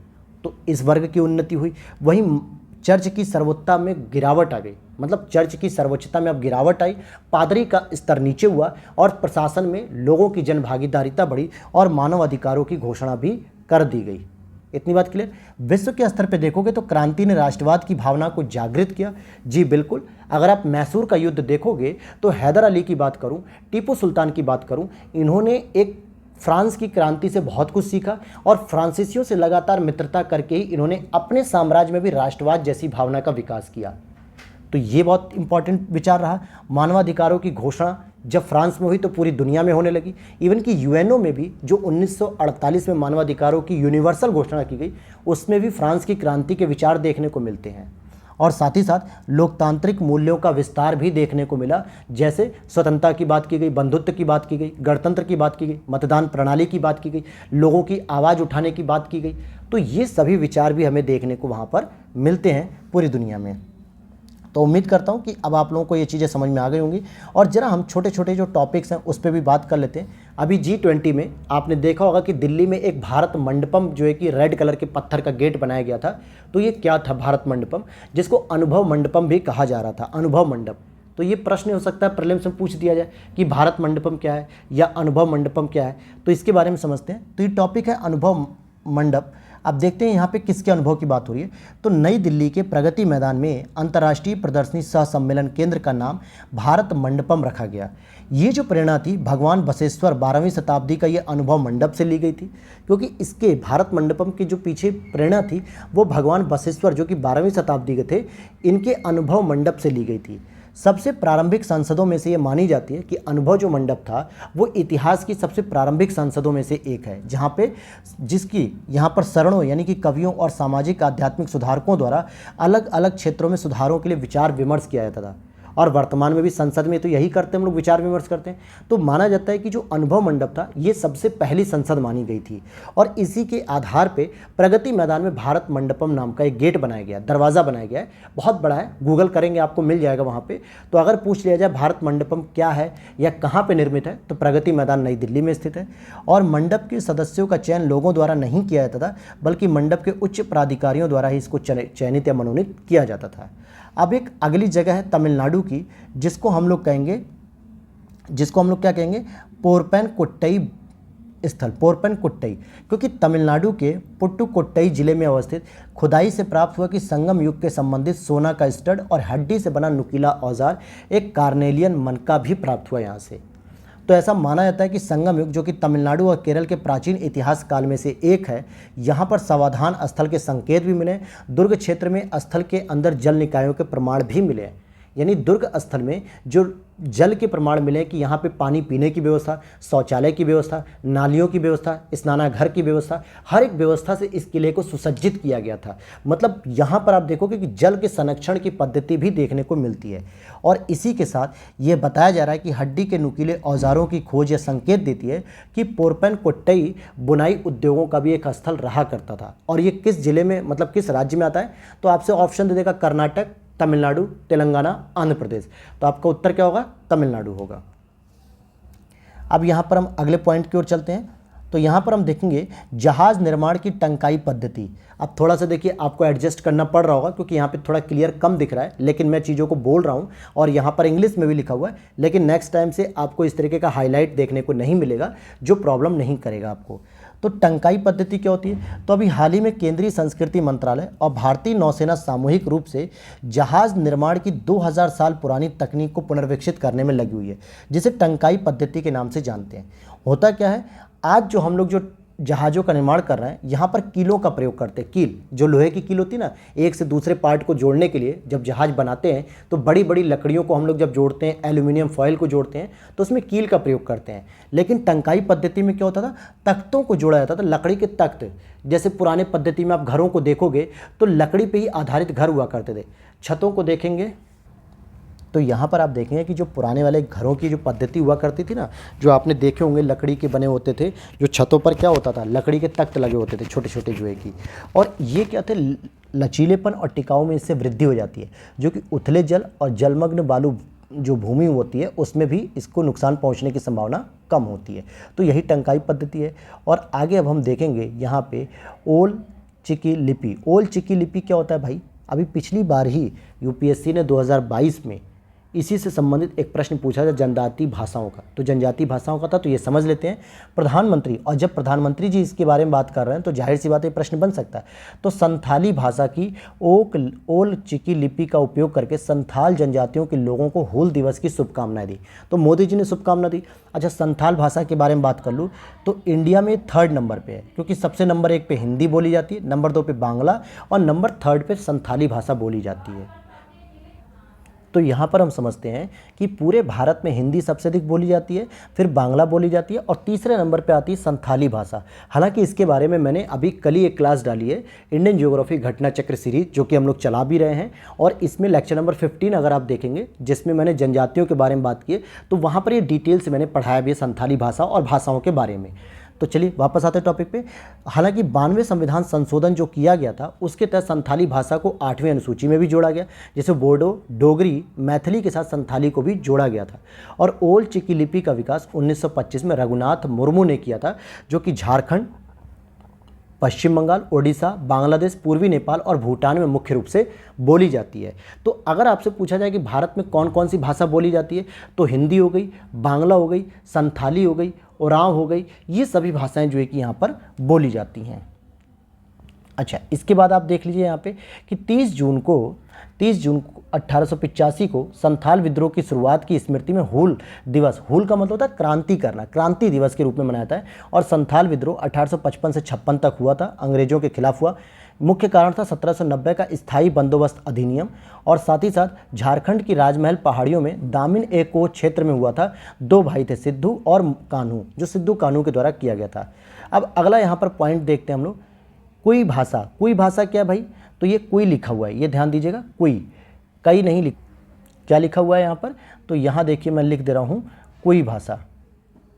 तो इस वर्ग की उन्नति हुई। वहीं चर्च की सर्वोच्चता में गिरावट आ गई, मतलब चर्च की सर्वोच्चता में अब गिरावट आई, पादरी का स्तर नीचे हुआ और प्रशासन में लोगों की जनभागीदारिता बढ़ी और मानव अधिकारों की घोषणा भी कर दी गई। इतनी बात क्लियर। विश्व के स्तर पे देखोगे तो क्रांति ने राष्ट्रवाद की भावना को जागृत किया। जी बिल्कुल। अगर आप मैसूर का युद्ध देखोगे तो हैदर अली की बात करूं, टीपू सुल्तान की बात करूं, इन्होंने एक फ्रांस की क्रांति से बहुत कुछ सीखा और फ्रांसीसियों से लगातार मित्रता करके ही इन्होंने अपने साम्राज्य में भी राष्ट्रवाद जैसी भावना का विकास किया। तो ये बहुत इंपॉर्टेंट विचार रहा। मानवाधिकारों की घोषणा जब फ्रांस में हुई तो पूरी दुनिया में होने लगी। इवन कि यूएनओ में भी जो 1948 में मानवाधिकारों की यूनिवर्सल घोषणा की गई, उसमें भी फ्रांस की क्रांति के विचार देखने को मिलते हैं। और साथ ही साथ लोकतांत्रिक मूल्यों का विस्तार भी देखने को मिला, जैसे स्वतंत्रता की बात की गई, बंधुत्व की बात की गई, गणतंत्र की बात की गई, मतदान प्रणाली की बात की गई, लोगों की आवाज़ उठाने की बात की गई। तो ये सभी विचार भी हमें देखने को वहाँ पर मिलते हैं पूरी दुनिया में। तो उम्मीद करता हूँ कि अब आप लोगों को ये चीज़ें समझ में आ गई होंगी। और ज़रा हम छोटे छोटे जो टॉपिक्स हैं उस पर भी बात कर लेते हैं। अभी G20 में आपने देखा होगा कि दिल्ली में एक भारत मंडपम जो है कि रेड कलर के पत्थर का गेट बनाया गया था। तो ये क्या था भारत मंडपम, जिसको अनुभव मंडपम भी कहा जा रहा था, अनुभव मंडप। तो ये प्रश्न हो सकता है प्रीलिम्स में पूछ दिया जाए कि भारत मंडपम क्या है या अनुभव मंडपम क्या है, तो इसके बारे में समझते हैं। तो ये टॉपिक है अनुभव मंडप। अब देखते हैं यहाँ पे किसके अनुभव की बात हो रही है। तो नई दिल्ली के प्रगति मैदान में अंतर्राष्ट्रीय प्रदर्शनी सह सम्मेलन केंद्र का नाम भारत मंडपम रखा गया। ये जो प्रेरणा थी भगवान बसवेश्वर 12वीं शताब्दी का ये अनुभव मंडप से ली गई थी, क्योंकि इसके भारत मंडपम की जो पीछे प्रेरणा थी वो भगवान बसवेश्वर जो कि 12वीं शताब्दी के थे, इनके अनुभव मंडप से ली गई थी। सबसे प्रारंभिक संसदों में से ये मानी जाती है कि अनुभव जो मंडप था वो इतिहास की सबसे प्रारंभिक संसदों में से एक है, जहाँ पे जिसकी यहाँ पर शरणों यानी कि कवियों और सामाजिक आध्यात्मिक सुधारकों द्वारा अलग अलग क्षेत्रों में सुधारों के लिए विचार विमर्श किया जाता था। और वर्तमान में भी संसद में तो यही करते हैं, हम लोग विचार विमर्श करते हैं। तो माना जाता है कि जो अनुभव मंडप था ये सबसे पहली संसद मानी गई थी और इसी के आधार पे प्रगति मैदान में भारत मंडपम नाम का एक गेट बनाया गया, दरवाज़ा बनाया गया है, बहुत बड़ा है, गूगल करेंगे आपको मिल जाएगा वहाँ पे। तो अगर पूछ लिया जाए भारत मंडपम क्या है या कहाँ पर निर्मित है, तो प्रगति मैदान नई दिल्ली में स्थित है। और मंडप के सदस्यों का चयन लोगों द्वारा नहीं किया जाता था, बल्कि मंडप के उच्च प्राधिकारियों द्वारा ही इसको चयनित या मनोनीत किया जाता था। अब एक अगली जगह है तमिलनाडु की, जिसको हम लोग क्या कहेंगे, पोरपैनकुट्टई स्थल, पोरपैनकुट्टई, क्योंकि तमिलनाडु के पुट्टुकोट्टई जिले में अवस्थित खुदाई से प्राप्त हुआ कि संगम युग के संबंधित सोना का स्टड और हड्डी से बना नुकीला औजार एक कार्नेलियन मनका भी प्राप्त हुआ यहाँ से। तो ऐसा माना जाता है कि संगम युग जो कि तमिलनाडु और केरल के प्राचीन इतिहास काल में से एक है, यहाँ पर समाधान स्थल के संकेत भी मिले। दुर्ग क्षेत्र में स्थल के अंदर जल निकायों के प्रमाण भी मिले, यानी दुर्ग स्थल में जो जल के प्रमाण मिले कि यहाँ पे पानी पीने की व्यवस्था, शौचालय की व्यवस्था, नालियों की व्यवस्था, स्नानाघर की व्यवस्था, हर एक व्यवस्था से इस किले को सुसज्जित किया गया था। मतलब यहाँ पर आप देखोगे कि जल के संरक्षण की पद्धति भी देखने को मिलती है। और इसी के साथ ये बताया जा रहा है कि हड्डी के नुकीले औजारों की खोज यह संकेत देती है कि पोरपैनकुट्टई बुनाई उद्योगों का भी एक स्थल रहा करता था। और ये किस जिले में, मतलब किस राज्य में आता है, तो आपसे ऑप्शन दे देगा कर्नाटक, तमिलनाडु, तेलंगाना, आंध्र प्रदेश। तो आपका उत्तर क्या होगा, तमिलनाडु होगा। अब यहाँ पर हम अगले पॉइंट की ओर चलते हैं। तो यहाँ पर हम देखेंगे जहाज निर्माण की टंकाई पद्धति। अब थोड़ा सा देखिए आपको एडजस्ट करना पड़ रहा होगा क्योंकि यहाँ पे थोड़ा क्लियर कम दिख रहा है, लेकिन मैं चीज़ों को बोल रहा हूँ और यहाँ पर इंग्लिश में भी लिखा हुआ है, लेकिन नेक्स्ट टाइम से आपको इस तरीके का हाईलाइट देखने को नहीं मिलेगा जो प्रॉब्लम नहीं करेगा आपको। तो टंकाई पद्धति क्या होती है, तो अभी हाल ही में केंद्रीय संस्कृति मंत्रालय और भारतीय नौसेना सामूहिक रूप से जहाज निर्माण की 2000 साल पुरानी तकनीक को पुनर्विकसित करने में लगी हुई है, जिसे टंकाई पद्धति के नाम से जानते हैं। होता क्या है, आज जो हम लोग जो जहाज़ों का निर्माण कर रहे हैं, यहाँ पर कीलों का प्रयोग करते हैं। कील जो लोहे की कील होती है ना, एक से दूसरे पार्ट को जोड़ने के लिए जब जहाज़ बनाते हैं तो बड़ी बड़ी लकड़ियों को हम लोग जब जोड़ते हैं, एल्यूमिनियम फॉयल को जोड़ते हैं, तो उसमें कील का प्रयोग करते हैं। लेकिन टंकाई पद्धति में क्या होता था, तख्तों को जोड़ा जाता था, लकड़ी के तख्त। जैसे पुराने पद्धति में आप घरों को देखोगे तो लकड़ी पर ही आधारित घर हुआ करते थे। छतों को देखेंगे तो यहाँ पर आप देखेंगे कि जो पुराने वाले घरों की जो पद्धति हुआ करती थी ना, जो आपने देखे होंगे लकड़ी के बने होते थे, जो छतों पर क्या होता था, लकड़ी के तख्त लगे होते थे छोटे छोटे जो है कि, और ये क्या थे, लचीलेपन और टिकाऊ में इससे वृद्धि हो जाती है, जो कि उथले जल और जलमग्न बालू जो भूमि होती है उसमें भी इसको नुकसान पहुंचने की संभावना कम होती है। तो यही टंकाई पद्धति है। और आगे अब हम देखेंगे यहाँ पे ओल चिकी लिपि। ओल चिकी लिपि क्या होता है भाई, अभी पिछली बार ही यूपीएससी ने 2022 में इसी से संबंधित एक प्रश्न पूछा था जनजातीय भाषाओं का, तो जनजातीय भाषाओं का था, तो ये समझ लेते हैं। प्रधानमंत्री, और जब प्रधानमंत्री जी इसके बारे में बात कर रहे हैं तो जाहिर सी बात है प्रश्न बन सकता है। तो संथाली भाषा की ओल चिकी लिपि का उपयोग करके संथाल जनजातियों के लोगों को हूल दिवस की शुभकामनाएं दी। तो मोदी जी ने शुभकामना दी। अच्छा, संथाल भाषा के बारे में बात कर लूँ तो इंडिया में 3rd नंबर पे है, क्योंकि सबसे नंबर 1 पे हिंदी बोली जाती है, नंबर 2 पे बांग्ला और नंबर 3rd पे संथाली भाषा बोली जाती है। तो यहाँ पर हम समझते हैं कि पूरे भारत में हिंदी सबसे अधिक बोली जाती है, फिर बांग्ला बोली जाती है और तीसरे नंबर पे आती है संथाली भाषा। हालांकि इसके बारे में मैंने अभी कल ही एक क्लास डाली है, इंडियन ज्योग्राफी घटना चक्र सीरीज, जो कि हम लोग चला भी रहे हैं, और इसमें लेक्चर नंबर 15 अगर आप देखेंगे जिसमें मैंने जनजातियों के बारे में बात की है, तो वहाँ पर ये डिटेल से मैंने पढ़ाया भी है संथाली भाषा और भाषाओं के बारे में। तो चलिए वापस आते हैं टॉपिक पे। हालांकि 92वें संविधान संशोधन जो किया गया था उसके तहत संथाली भाषा को 8वीं अनुसूची में भी जोड़ा गया, जैसे बोडो, डोगरी, मैथिली के साथ संथाली को भी जोड़ा गया था। और ओल चिकी लिपि का विकास 1925 में रघुनाथ मुर्मू ने किया था, जो कि झारखंड, पश्चिम बंगाल, ओडिशा, बांग्लादेश, पूर्वी नेपाल और भूटान में मुख्य रूप से बोली जाती है। तो अगर आपसे पूछा जाए कि भारत में कौन कौन सी भाषा बोली जाती है, तो हिंदी हो गई, बांग्ला हो गई, संथाली हो गई, ओरांव हो गई, ये सभी भाषाएं जो है कि यहाँ पर बोली जाती हैं। अच्छा, इसके बाद आप देख लीजिए यहाँ पे कि 30 जून 1885 को संथाल विद्रोह की शुरुआत की स्मृति में हूल दिवस, हूल का मतलब होता है क्रांति करना, क्रांति दिवस के रूप में मनाया जाता है। और संथाल विद्रोह 1855 से 56 तक हुआ था, अंग्रेजों के खिलाफ हुआ। मुख्य कारण था 1790 का स्थायी बंदोबस्त अधिनियम, और साथ ही साथ झारखंड की राजमहल पहाड़ियों में दामिन एको क्षेत्र में हुआ था। 2 भाई थे, सिद्धू और कान्हू, जो सिद्धू कान्हू के द्वारा किया गया था। अब अगला यहाँ पर पॉइंट देखते हैं हम लोग, कोई भाषा। कोई भाषा क्या भाई, तो ये कोई लिखा हुआ है, ये ध्यान दीजिएगा, कोई, कई नहीं क्या लिखा हुआ है यहाँ पर, तो यहाँ देखिए मैं लिख दे रहा हूँ कोई भाषा।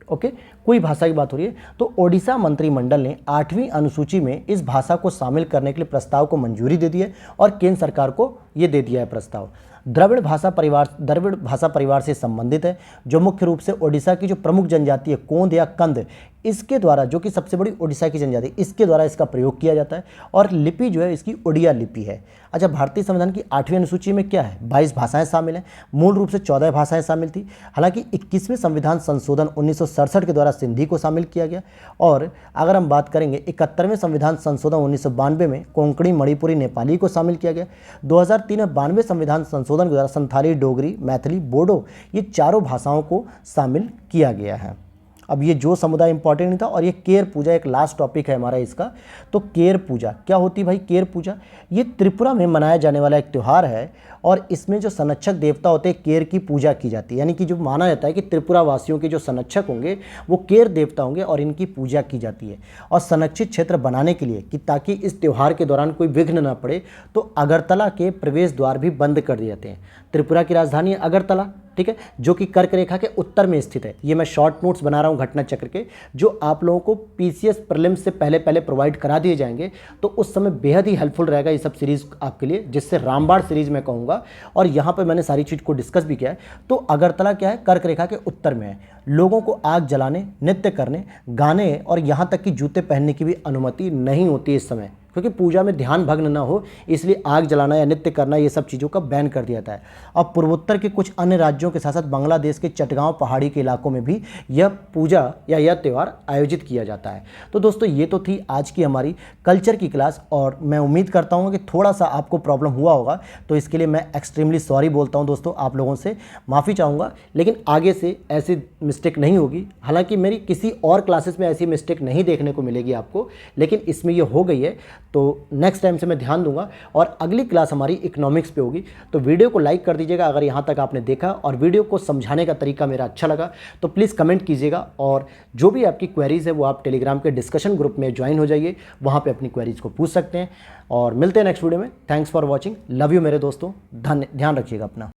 ओके, कोई भाषा की बात हो रही है। तो ओडिशा मंत्रिमंडल ने 8वीं अनुसूची में इस भाषा को शामिल करने के लिए प्रस्ताव को मंजूरी दे दी है, और केंद्र सरकार को ये दे दिया है प्रस्ताव। द्रविड़ भाषा परिवार से संबंधित है, जो मुख्य रूप से ओडिशा की जो प्रमुख जनजाति है कोंद या कंद, इसके द्वारा, जो कि सबसे बड़ी ओडिशा की जनजाति, इसके द्वारा इसका प्रयोग किया जाता है। और लिपि जो है इसकी ओडिया लिपि है। अच्छा, भारतीय संविधान की 8वीं अनुसूची में क्या है, 22 भाषाएं शामिल हैं। मूल रूप से 14 भाषाएं शामिल थी। हालांकि 21वें संविधान संशोधन 1967 के द्वारा सिंधी को शामिल किया गया। और अगर हम बात करेंगे 71वें संविधान संशोधन 1992 में कोंकणी, मणिपुरी, नेपाली को शामिल किया गया। 2003 में 92वें संविधान संशोधन के द्वारा संथाली, डोगरी, मैथिली, बोडो, ये चारों भाषाओं को शामिल किया गया है। अब ये जो समुदाय इंपॉर्टेंट नहीं था। और ये केर पूजा एक लास्ट टॉपिक है हमारा इसका। तो केर पूजा क्या होती है भाई, केर पूजा ये त्रिपुरा में मनाया जाने वाला एक त्यौहार है, और इसमें जो संरक्षक देवता होते हैं केर की पूजा की जाती है। यानी कि जो माना जाता है कि त्रिपुरा वासियों के जो संरक्षक होंगे वो केर देवता होंगे, और इनकी पूजा की जाती है। और संरक्षित क्षेत्र बनाने के लिए कि ताकि इस त्यौहार के दौरान कोई विघ्न न पड़े, तो अगरतला के प्रवेश द्वार भी बंद कर दिए जाते हैं। त्रिपुरा की राजधानी है अगरतला, ठीक है, जो कि कर्क रेखा के उत्तर में स्थित है। ये मैं शॉर्ट नोट्स बना रहा हूँ घटना चक्र के, जो आप लोगों को पीसीएस प्रीलिम्स से पहले प्रोवाइड करा दिए जाएंगे। तो उस समय बेहद ही हेल्पफुल रहेगा ये सब सीरीज आपके लिए, जिससे रामबाण सीरीज मैं कहूँगा। और यहाँ पर मैंने सारी चीज़ को डिस्कस भी किया है। तो अगरतला क्या है, कर्क रेखा के उत्तर में है। लोगों को आग जलाने, नृत्य करने, गाने और यहाँ तक कि जूते पहनने की भी अनुमति नहीं होती इस समय, क्योंकि पूजा में ध्यान भग्न ना हो, इसलिए आग जलाना या नृत्य करना ये सब चीज़ों का बैन कर दिया जाता है। अब पूर्वोत्तर के कुछ अन्य राज्यों के साथ साथ बांग्लादेश के चटगांव पहाड़ी के इलाकों में भी यह पूजा या यह त्यौहार आयोजित किया जाता है। तो दोस्तों ये तो थी आज की हमारी कल्चर की क्लास, और मैं उम्मीद करता हूँ कि थोड़ा सा आपको प्रॉब्लम हुआ होगा, तो इसके लिए मैं एक्सट्रीमली सॉरी बोलता हूँ दोस्तों, आप लोगों से माफ़ी चाहूँगा। लेकिन आगे से ऐसी मिस्टेक नहीं होगी। हालाँकि मेरी किसी और क्लासेस में ऐसी मिस्टेक नहीं देखने को मिलेगी आपको, लेकिन इसमें ये हो गई है, तो नेक्स्ट टाइम से मैं ध्यान दूंगा। और अगली क्लास हमारी इकोनॉमिक्स पे होगी। तो वीडियो को लाइक कर दीजिएगा अगर यहाँ तक आपने देखा, और वीडियो को समझाने का तरीका मेरा अच्छा लगा तो प्लीज़ कमेंट कीजिएगा। और जो भी आपकी क्वेरीज़ है वो आप टेलीग्राम के डिस्कशन ग्रुप में ज्वाइन हो जाइए, वहाँ पे अपनी क्वेरीज़ को पूछ सकते हैं। और मिलते हैं नेक्स्ट वीडियो में। Thanks for watching, love you मेरे दोस्तों, ध्यान रखिएगा अपना।